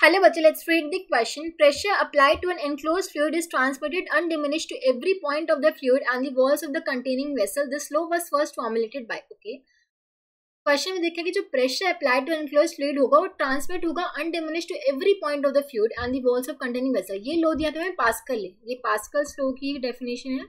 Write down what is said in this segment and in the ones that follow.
Hello, Bachcha. Let's read the question. Pressure applied to an enclosed fluid is transmitted undiminished to every point of the fluid and the walls of the containing vessel. This law was first formulated by. Okay. Question में देखा कि जो pressure applied to enclosed fluid होगा वो transmit होगा undiminished to every point of the fluid and the walls of containing vessel. ये law दिया था हमें पास्कल ने. ये पास्कल्स लो की डेफिनेशन है.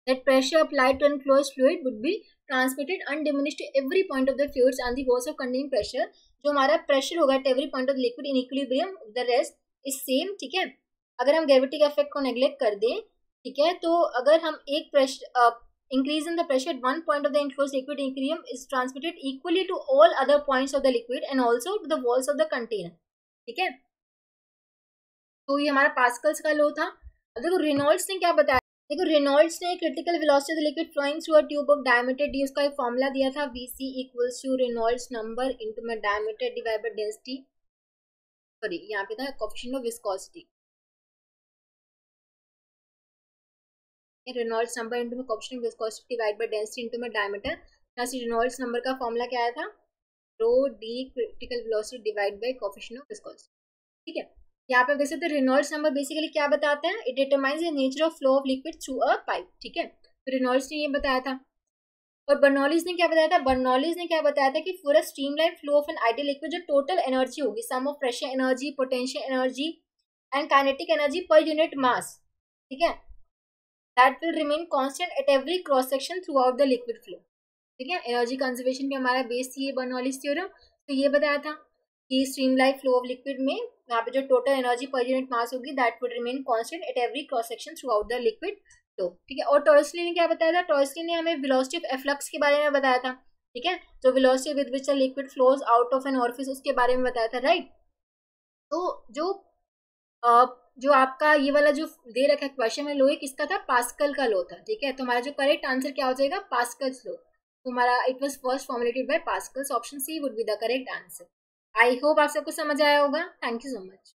That pressure applied to enclosed fluid would be transmitted undiminished to every point of the fluids and the walls of containing pressure. जो हमारा प्रेशर होगा at every point of liquid in equilibrium the rest is same. ठीक है. अगर हम gravity के effect को neglect कर दें, ठीक है, तो अगर हम एक pressure increase in the pressure at one point of the enclosed liquid equilibrium is transmitted equally to all other points of the liquid and also to the walls of the container. ठीक है. तो ये हमारा Pascal's का law था. अब देखो Reynolds ने क्या बताया. देखो रेनॉल्ड्स ने critical velocity of the liquid flowing through a tube of diameter D उसका एक फॉर्मूला दिया था. Vc equals to Reynolds number into में diameter divide by density. Sorry, यहाँ पे था coefficient of viscosity. Reynolds number into में coefficient of viscosity divide by density into में डायमीटर. यहाँ से रेनॉल्ड्स नंबर का फॉर्मूला क्या आया था. Rho D critical velocity divide by coefficient of viscosity. ठीक है. यहाँ पे देख सकते हैं रेनॉल्ड्स नंबर बेसिकली क्या बताते हैं. It determines the nature of flow of liquid through a pipe. ठीक है. तो रेनॉल्ड्स ने ये बताया था. और बर्नौलीज ने क्या बताया था. बर्नौलीज ने क्या बताया था कि for a streamline flow of an ideal liquid जो टोटल एनर्जी होगी sum of pressure energy, potential energy and kinetic energy per unit mass, ठीक है, that will remain constant at every cross section throughout the liquid flow. ठीक है. Energy conservation पे हमारा base थी ये बर्नौलीज थ्योरम. तो ये बताया था कि स्ट्रीमलाइन फ्लो ऑफ लिक्विड में यहाँ पे जो total energy per unit mass होगी that would remain constant at every cross section throughout the liquid flow. ठीक है. और टॉर्सली ने क्या बताया था. टॉर्सली ने हमें वेलोसिटी ऑफ एफ्लक्स के बारे में बताया था. ठीक है. जो velocity with which the liquid flows out of an orifice उसके बारे में बताया था. राइट. तो जो आपका ये वाला जो दे रखा है क्वेश्चन में, लो किसका था. पास्कल का लो था. ठीक है. तो हमारा जो करेक्ट आंसर क्या हो जाएगा. Pascal's law. तो हमारा it was first formulated by Pascal's. Option C would be the correct answer. I hope आप सबको समझ आया होगा. Thank you so much.